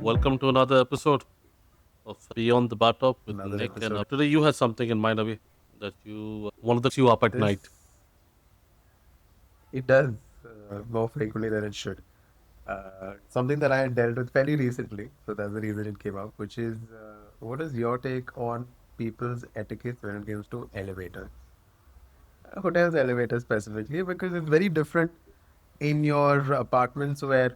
Welcome to another episode of Beyond the Bartop with Another Nick. And episode. today you had something in mind, Avi, that one of the you up at This night. it does more frequently than it should. Something that I had dealt with fairly recently, so that's the reason it came up. Which is, what is your take on people's etiquette when it comes to elevators? Hotels elevators specifically, because it's very different in your apartments where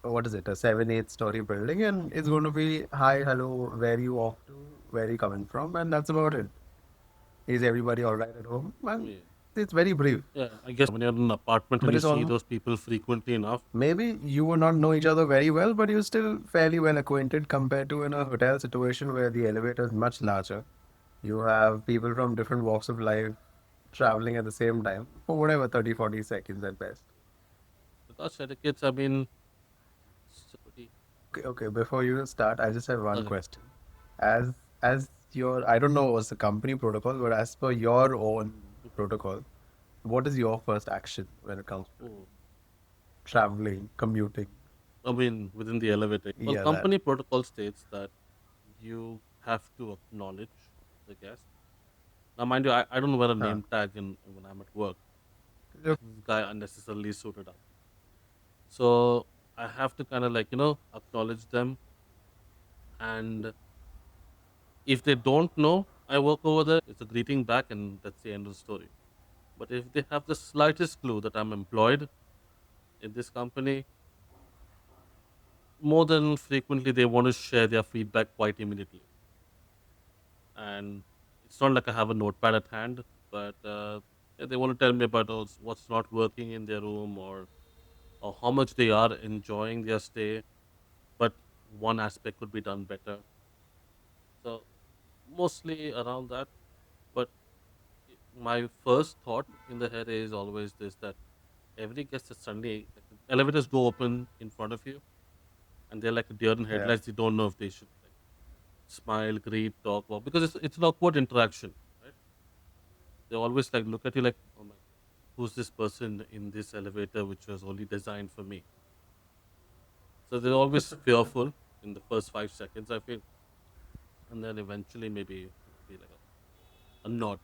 what is it, a 7, 8 story building, and it's going to be hi, hello, where you off to, where you coming from, and that's about it. Is everybody all right at home? Well, Yeah, it's very brief. I guess when you're in an apartment and But you it's see all those people frequently enough, maybe you would not know each other very well, but you're still fairly well acquainted compared to in a hotel situation where the elevator is much larger. You have people from different walks of life traveling at the same time for whatever 30, 40 seconds at best. with us etiquettes, I mean, it's pretty. Okay, before you start, I just have one Okay. question. As your, I don't know what's the company protocol, but as per your own protocol, what is your first action when it comes to Oh, traveling, commuting? I mean, within the elevator. Well, Yeah, that. company protocol states that you have to acknowledge the guest. Now, mind you, I don't wear a Huh. name tag when I'm at work. Yep. This guy unnecessarily suited up. So I have to kind of acknowledge them, and if they don't know I work over there, it's a greeting back, and that's the end of the story. But if they have the slightest clue that I'm employed in this company, more than frequently they want to share their feedback quite immediately. And it's not like I have a notepad at hand, but yeah, they want to tell me about what's not working in their room, or how much they are enjoying their stay, but one aspect could be done better. So mostly around that. But my first thought in the head is always this, that every guest is suddenly, like, the elevators go open in front of you, and they're like a deer in Yeah. headlights. You don't know if they should like smile, greet, talk, walk, because it's an awkward interaction, right? They always like look at you like, oh my, who's this person in this elevator which was only designed for me? So they're always fearful in the first 5 seconds, I feel, and then eventually maybe it'll be like a nod.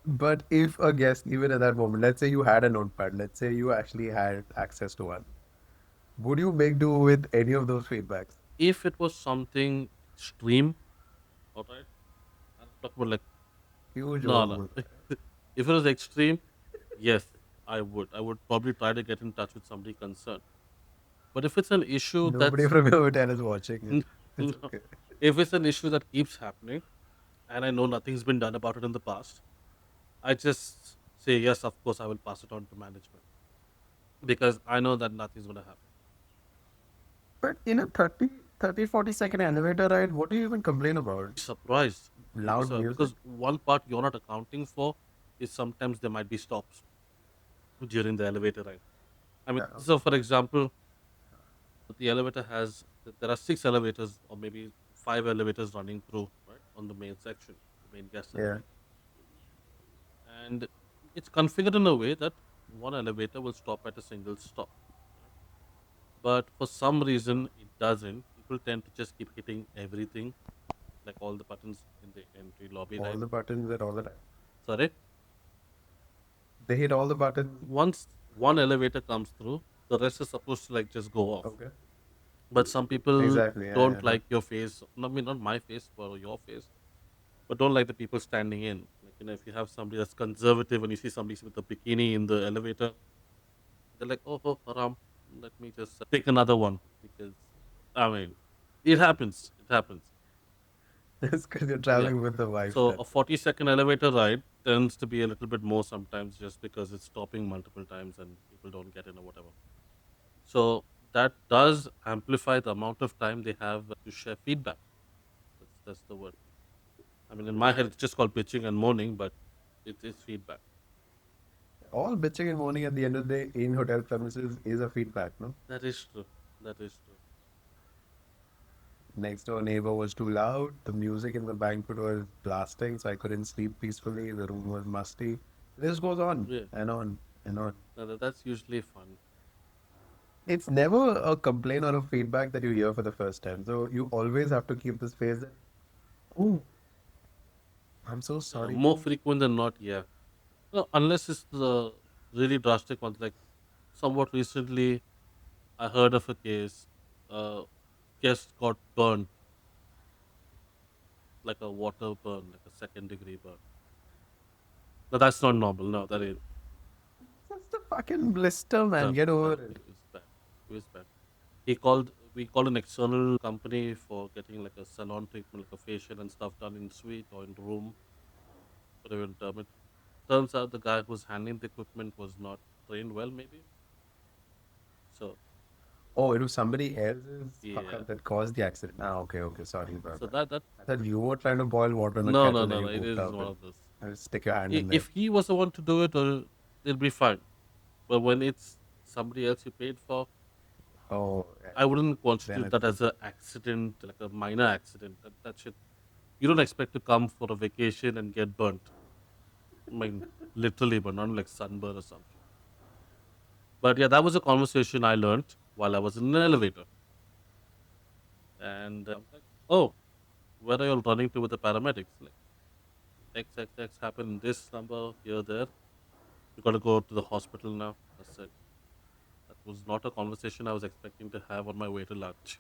But if a guest, even at that moment, let's say you had a notepad, let's say you actually had access to one, would you make do with any of those feedbacks? If it was something extreme, all right, I'm talking about like, Huge no, no. one. If it was extreme, yes, I would. I would probably try to get in touch with somebody concerned. But if it's an issue Nobody that's from your hotel is watching it. It's no, okay. if it's an issue that keeps happening, and I know nothing's been done about it in the past, I just say yes. Of course, I will pass it on to management because I know that nothing's going to happen. But in a 40-second elevator ride, what do you even complain about? Surprised, you'll be Loud surprised music? because one part you're not accounting for is sometimes there might be stops during the elevator ride. I mean, Yeah, so okay. for example, the elevator has there are 6 elevators or maybe 5 elevators running through, right, on the main section, the main guest Yeah. elevator, and it's configured in a way that one elevator will stop at a single stop, right? But for some reason it doesn't. People tend to just keep hitting everything, like all the buttons in the entry lobby, All right? the buttons at all the time. Sorry. They hit all the buttons. Once one elevator comes through, the rest is supposed to like just go off. Okay. But some people Exactly. Yeah, don't yeah, yeah. like your face. I mean, not my face, but your face, but don't like the people standing in. Like, if you have somebody that's conservative and you see somebody with a bikini in the elevator, they're like, oh, haram, let me just take another one because, I mean, it happens. It happens. It's because you're Yeah. traveling with the wife. So a That's it. 40-second elevator ride tends to be a little bit more sometimes just because it's stopping multiple times and people don't get in or whatever. So that does amplify the amount of time they have to share feedback. That's the word. I mean, in my head, it's just called bitching and moaning, but it is feedback. All bitching and moaning at the end of the day in hotel premises is a feedback, no? That is true. That is true. Next door neighbor was too loud. The music in the banquet was blasting, so I couldn't sleep peacefully. The room was musty. This goes on Yeah, and on and on. that's usually fun. It's never a complaint or a feedback that you hear for the first time. So you always have to keep this face that, oh, I'm so sorry More to. frequent than not, yeah. No, unless it's the really drastic ones. Like somewhat recently, I heard of a case. Uh, Guest got burned, like a water burn, like a second degree burn. No, that's not normal. No, that ain't. Just a fucking blister, man. No, Get over no, it. it was bad. It was bad. He called. We called an external company for getting like a salon treatment, like a facial and stuff done in suite or in room, whatever you term it. Turns out the guy who was handling the equipment was not trained well, maybe. So Oh, it was somebody else's fuck yeah. up that caused the accident. Ah, okay, okay. Sorry about So that. that I thought you were trying to boil water on the no, no, kettle that no, you no. It moved is out one with. of those. And stick your hand in there. If he was the one to do it, or it'll be fine. But when it's somebody else you paid for, Oh, yeah. I wouldn't Then constitute it's that as an accident, like a minor accident. That shit. You don't expect to come for a vacation and get burnt. I mean, literally, but not like sunburn or some shit. But yeah, that was a conversation I learned while I was in an elevator. And I'm like, oh, where are you all running to with the paramedics? Like, XXX happened, this number, here, there. You got to go to the hospital now. I said, that was not a conversation I was expecting to have on my way to lunch.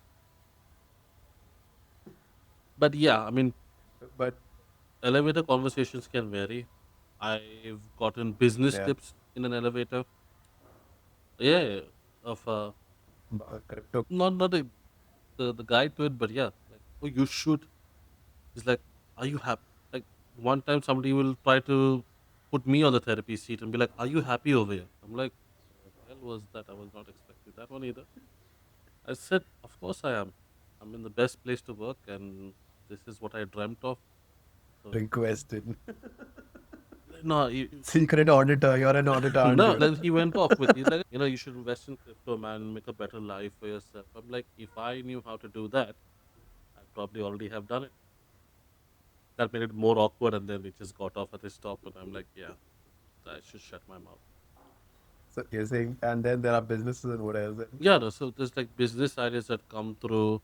But yeah, I mean, but elevator conversations can vary. I've gotten business yeah, tips in an elevator. Yeah, of crypto. not the guide to it, but yeah, like, oh, you should. It's like, are you happy? Like one time somebody will try to put me on the therapy seat and be like, are you happy over here? I'm like, what the hell was that? I was not expecting that one either. I said, of course I am. I'm in the best place to work, and this is what I dreamt of. So Requested. no, Secret auditor. You're an auditor, aren't no. you? Then he went off with, he's like, you should invest in crypto, man, and make a better life for yourself. I'm like, if I knew how to do that, I'd probably already have done it. That made it more awkward, and then we just got off at the stop, and I'm like, yeah, I should shut my mouth. So you're saying, and then there are businesses and what else? Yeah, no, so there's like business ideas that come through.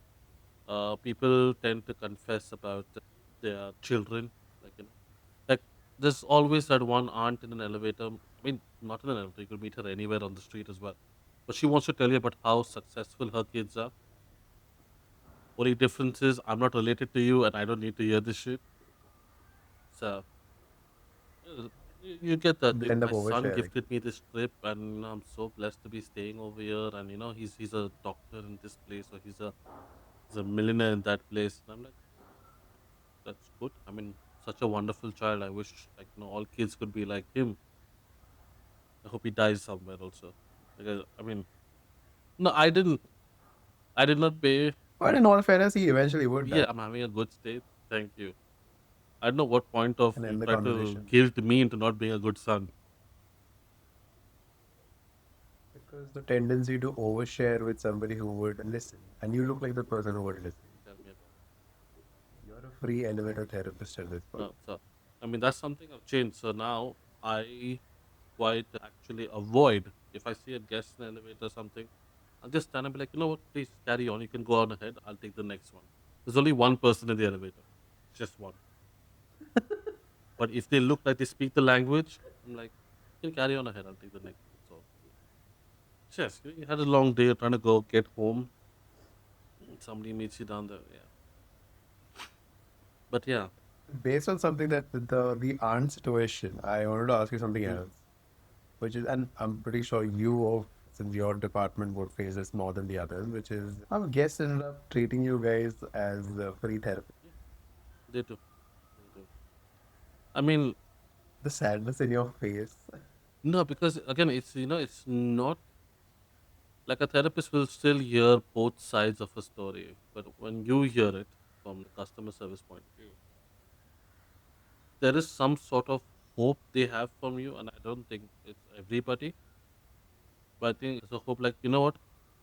People tend to confess about their children, like like there's always that one aunt in an elevator. I mean, not in an elevator. You could meet her anywhere on the street as well. But she wants to tell you about how successful her kids are. Only difference is I'm not related to you, and I don't need to hear this shit. So uh, you get that. End My up son oversharing. gifted me this trip, and I'm so blessed to be staying over here. And he's a doctor in this place, or he's a millionaire in that place. And I'm like, that's good. I mean, such a wonderful child. I wish like all kids could be like him. I hope he dies somewhere also. Because I mean, no, I didn't. I did not pay. But in all fairness, he eventually would Yeah, die I'm having a good state. Thank you. I don't know what point of and you end the try to conversation. guilt me into not being a good son. Because the tendency to overshare with somebody who would listen, and you look like the person who would listen. Tell me about You're a free elevator therapist at this it. point. No, so I mean that's something I've changed. So now I quite actually avoid if I see a guest in an elevator or something. I'll just stand and be like, you know what, please carry on. You can go on ahead. I'll take the next one. There's only one person in the elevator, just one. But if they look like they speak the language, I'm like, you can carry on ahead. I'll take the next one. So, yes, you had a long day. You're trying to go get home. Somebody meets you down there. Yeah. But yeah. Based on something that the aunt situation, I wanted to ask you something Mm. else, which is, and I'm pretty sure you, or since your department would face this more than the others, which is our guests ended up treating you guys as free therapy. Yeah, they do. They do. I mean, The sadness in your face. no, because again, it's not like a therapist will still hear both sides of a story. But when you hear it from the customer service point of view, there is some sort of hope they have from you. And I don't think it's everybody, but I think there's a hope like, you know what?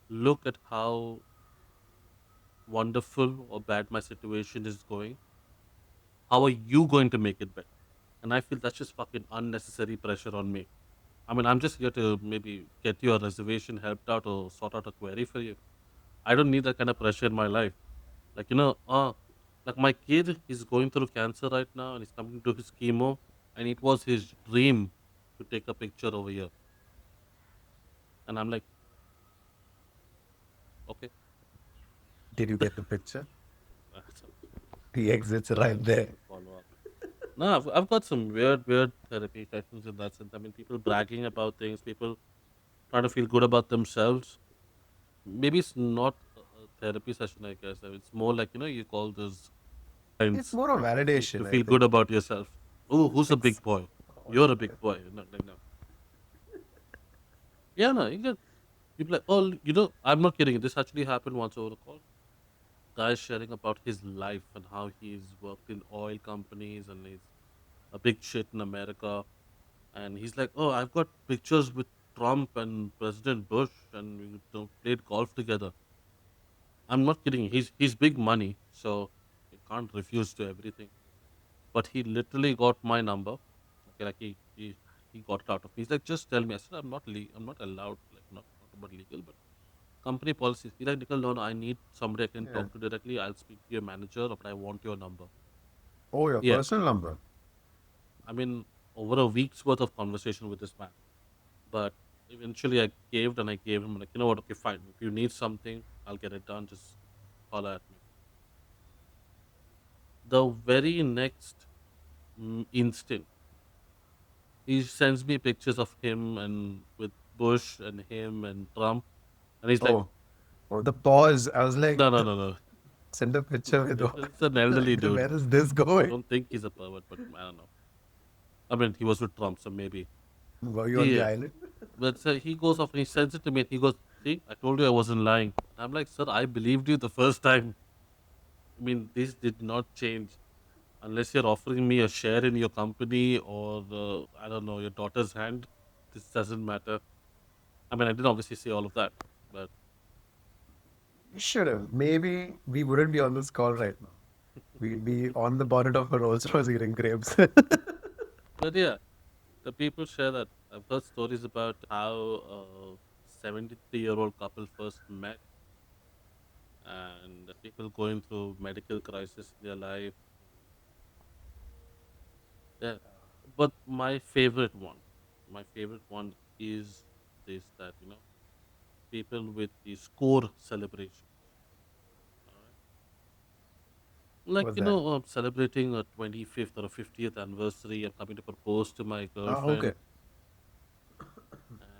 Look at how wonderful or bad my situation is going. How are you going to make it better? And I feel that's just fucking unnecessary pressure on me. I mean, I'm just here to maybe get your reservation helped out or sort out a query for you. I don't need that kind of pressure in my life. Like, like my kid is going through cancer right now and he's coming to his chemo, and it was his dream to take a picture over here. And I'm like, okay. Did you get the picture? So The exit's I right just there. have to follow up. No, I've got some weird therapy sessions in that sense. I mean, people bragging about things, people trying to feel good about themselves. Maybe it's not a therapy session, I guess. It's more like, you call those It's friends more of to validation, I feel think. good about yourself. Oh, who's a It's big boy? oh, You're a big boy. No, like, no. Yeah, no, you get people like, oh, I'm not kidding. This actually happened once over a call. Guy sharing about his life and how he's worked in oil companies and he's a big shit in America. And he's like, oh, I've got pictures with Trump and President Bush, and we played golf together. I'm not kidding. He's big money, so you can't refuse to everything. But he literally got my number. Okay, like he got it out of me. He's like, just tell me. I said, I'm not allowed. Like, not about legal, but company policies. He's like, Nicole, no, I need somebody I can yeah. talk to directly. I'll speak to your manager, but I want your number. Oh, your Yeah, personal number. I mean, over a week's worth of conversation with this man. But eventually I caved and I gave him like, you know what, okay, fine. If you need something, I'll get it done. Just holler at me. The very next instant, he sends me pictures of him and with Bush and him and Trump. And he's like, Oh, oh, the pause. I was like, no, no, no, no. send a picture with what? It's an elderly Like, dude. where is this I going? don't think he's a pervert, but I don't know. I mean, he was with Trump, so maybe. Were you on the Yeah. island? But he goes off and he sends it to me and he goes, see, I told you I wasn't lying. I'm like, sir, I believed you the first time. I mean, this did not change unless you're offering me a share in your company or, I don't know, your daughter's hand. This doesn't matter. I mean, I didn't obviously say all of that, but You should have. Maybe we wouldn't be on this call right now. We'd be on the bonnet of a Rolls Royce eating grapes. but yeah, the people share that. I've heard stories about how a 73-year-old couple first met and people going through medical crisis in their life. Yeah, but my favorite one is this that people with the score celebrations. All right, like What's that? celebrating a 25th or a 50th anniversary. I'm coming to propose to my Oh, girlfriend, okay.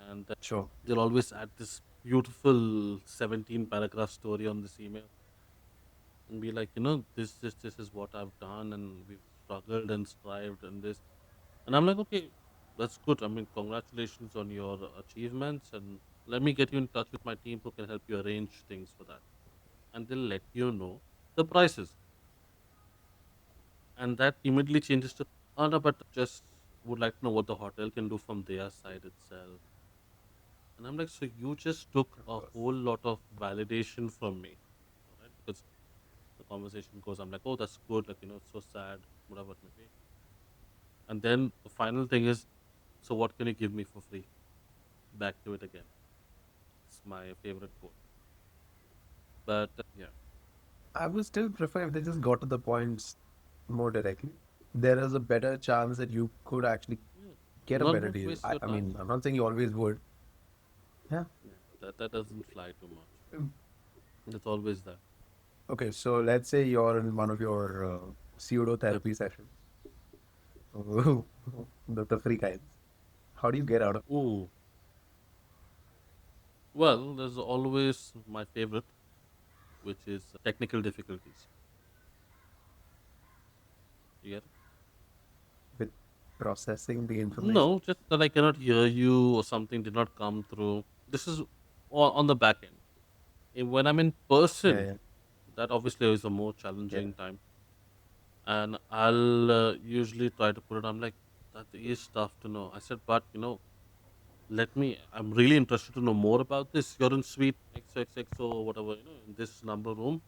and Sure. they'll always add this beautiful 17 paragraph story on this email and be like, this is what I've done, and we've struggled and strived, and this. And I'm like, okay, that's good. I mean, congratulations on your achievements, and let me get you in touch with my team who can help you arrange things for that. And they'll let you know the prices. And that immediately changes to, oh no, but just would like to know what the hotel can do from their side itself. And I'm like, so you just took Of a course. whole lot of validation from me, all right? Because the conversation goes, I'm like, oh, that's good. Like, it's so sad, whatever it may be. And then the final thing is, so what can you give me for free? Back to it again. It's my favorite quote. But yeah, I would still prefer if they just got to the points more directly. There is a better chance that you could actually yeah, get a better not deal. waste your I time. mean, I'm not saying you always would. Yeah. Yeah, that doesn't fly too much. Mm. It's always that. Okay, so let's say you're in one of your pseudo Yep. therapy sessions, the free kinds. How do you get out of? Ooh, well, there's always my favorite, which is technical difficulties. You get it? With processing the information? No, just that I cannot hear you or something did not come through. This is on the back end. When I'm in Yeah, person, yeah, that obviously is a more yeah. challenging time. And I'll usually try to put it, I'm like, that is tough to know. I said, but I'm really interested to know more about this. You're in suite XXX or whatever, in this number room.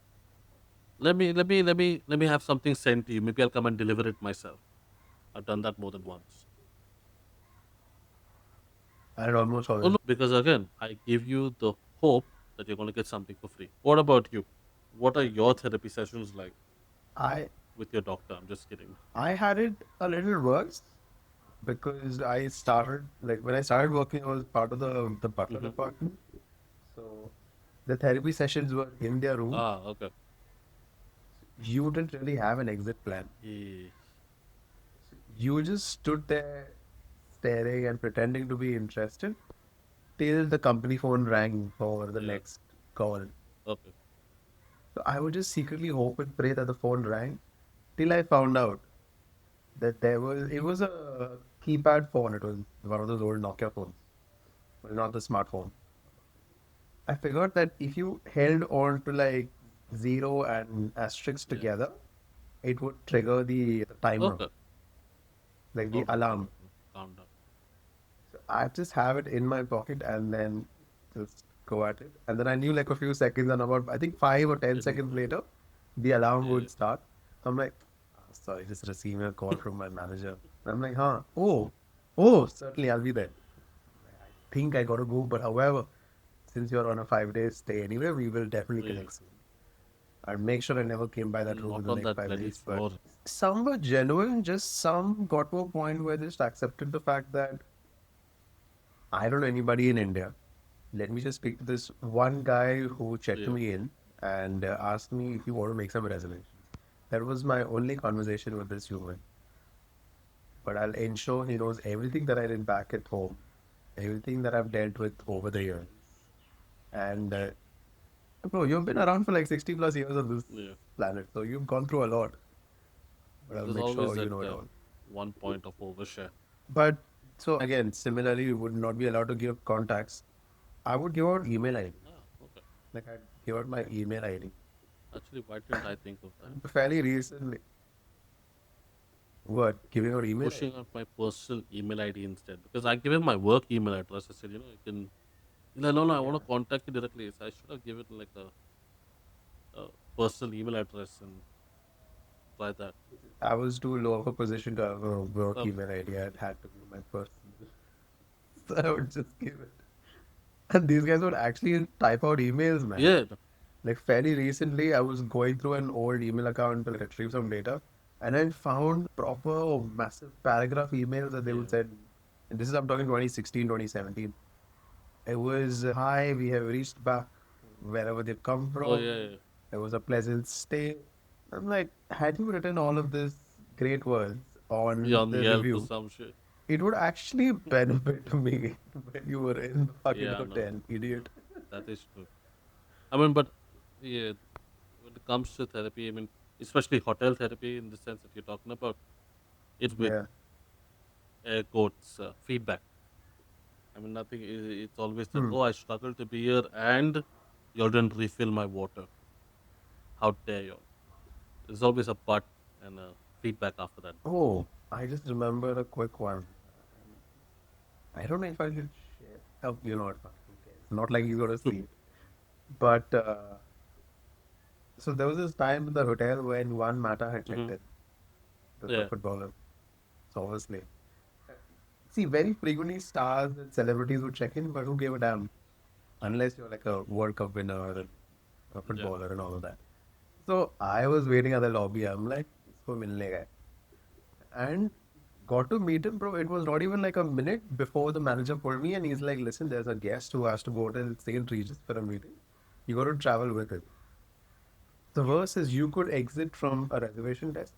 Let me have something sent to you. Maybe I'll come and deliver it myself. I've done that more than once. And almost Oh always. no, because again, I give you the hope that you're going to get something for free. What about you? What are your therapy sessions like I with your doctor? I'm just kidding. I had it a little worse because I started like when I started working, I was part of the butler Hmm. department. So the therapy sessions were in their room. Ah, okay. You didn't really have an exit plan. Eh, You just stood there staring and pretending to be interested till the company phone rang for the yeah. next call. Okay. So I would just secretly hope and pray that the phone rang till I found out that it was a keypad phone. It was one of those old Nokia phones, but not the smartphone. I figured that if you held on to like zero and asterisk Yeah. together, it would trigger the timer, Okay. like the All right. All alarm. right. Calm down. So I just have it in my pocket and then just go at it. And then I knew like a few seconds and about I think 5 or 10 seconds It, later, the alarm yeah. would start. I'm like, "Ah, sorry, just receiving a call from my manager. And I'm like, huh? Oh, certainly I'll be there. I think I gotta go, but however, since you're on a 5 day stay anyway, we will definitely Yeah. connect soon. I'll make sure I never came by that room in Knock the on next that five bloody days. But floor. some were genuine, just some got to a point where they just accepted the fact that I don't know anybody in India. Let me just speak to this one guy who checked Yeah. me in and asked me if you want to make some reservations. That was my only conversation with this human. But I'll ensure he knows everything that I did back at home, everything that I've dealt with over the years. And bro, you've been around for like 60 plus years on this Yeah. planet, so you've gone through a lot. But I'll There's make always sure you that know it all. one point of overshare. But so again, similarly, you would not be allowed to give contacts. I would give out email ID. Ah, okay. Like I'd give out my email ID. Actually, why didn't I think of that? Fairly recently. What? Giving out email ID? Pushing out my personal email ID instead because I give him my work email address. I said, you can. He's like, no, I want Yeah. to contact you directly. So I should have given like a personal email address and try that. I was too low of a position to have a work Okay. email ID. I had to give my personal. So I would just give it. And these guys would actually type out emails, man. Yeah. Like fairly recently, I was going through an old email account to retrieve some data, and I found proper massive paragraph emails that they Yeah. would send. And this is I'm talking 2016, 2017. It was hi, we have reached back wherever they've come Oh from. yeah. Yeah. It was a pleasant stay. I'm like, had you written all of this great words Yeah, on on the Yelp or review, some shit. it would actually benefit me when you were in the fucking Yeah, no, hotel, idiot. that is true. I mean, but yeah, when it comes to therapy, I mean, especially hotel therapy in the sense that you're talking about, it's with Yeah. air quotes feedback. I mean, nothing. It's always that. Hmm. Oh, I struggled to be here, and you didn't refill my water. How dare you? There's always a but and a feedback after that. Oh, I just remembered a quick one. I don't know if I should share. Oh, you know what? Fuck, who cares? Not like you got to see it. But so there was this time in the hotel when one Mata had checked Hmm. in, the Yeah, footballer. So obviously, see, very frequently stars and celebrities would check in, but who gave a damn? Unless you're like a World Cup winner and a yeah, footballer and all of that. So I was waiting at the lobby. I'm like, इसको मिलने गए. And got to meet him, bro. It was not even like a minute before the manager pulled me and he's like, listen, there's a guest who has to go to St. Regis for a meeting. You got to travel with him. The worst is you could exit from a reservation desk.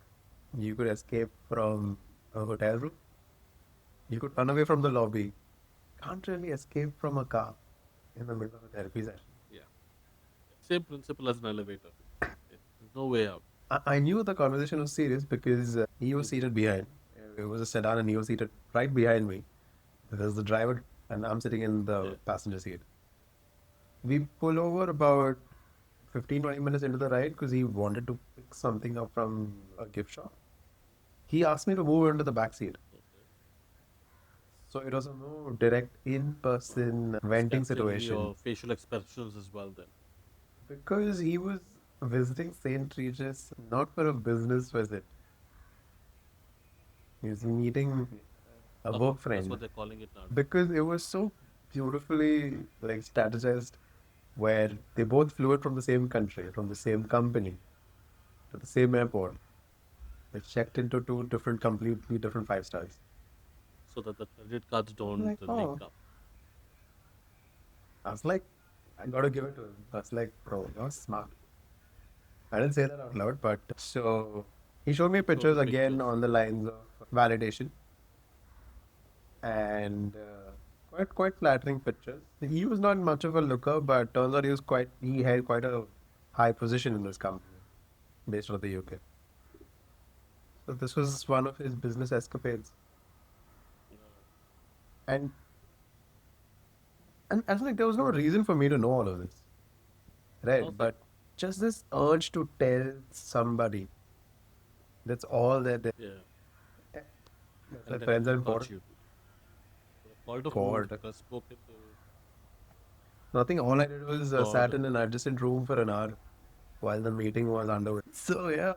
You could escape from a hotel room. You could run away from the lobby. Can't really escape from a car in the middle of a therapy session. yeah. Same principle as an elevator. Yeah, there's no way out. I knew the conversation was serious because he was seated behind. It was a sedan and he was seated right behind me. There's the driver and I'm sitting in Yeah, the passenger seat. We pull over about 15, 20 minutes into the ride because he wanted to pick something up from a gift shop. He asked me to move into the back seat. okay. So it was a no direct in-person venting Scanning situation your facial expressions as well. Then because he was visiting St. Regis not for a business visit. He was meeting. a Okay, work that's friend, what they're calling it nowadays. because it was so beautifully like strategized, where they both flew it from the same country, from the same company, to the same airport. They checked into two different, completely different five stars. So that the credit cards I was don't like, link oh, up. I was like, I gotta give it to him. I was like, bro, you're smart. I didn't say that out loud, but so he showed me He showed pictures you again pictures. on the lines of validation, and quite flattering pictures. He was not much of a looker, but turns out he had quite a high position in this company based out of the UK. So this was one of his business escapades, Uh, and I was like, there was no reason for me to know all of this, I right? was like, But just this urge to tell somebody, that's all that they, yeah, that's why and then friends he are caught important. you. So the call to phone, God, I spoken to nothing. All I did was sat God. in an adjacent room for an hour while the meeting was underway. So yeah,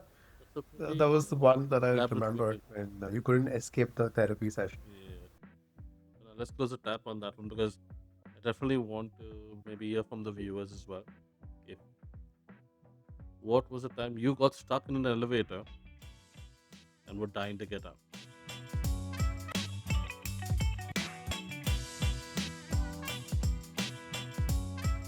That's a that pretty was the one that I elaborate remembered, meeting. and you couldn't escape the therapy session. Yeah. Let's close the tap on that one because I definitely want to maybe hear from the viewers as well. If what was the time you got stuck in an elevator and were dying to get out?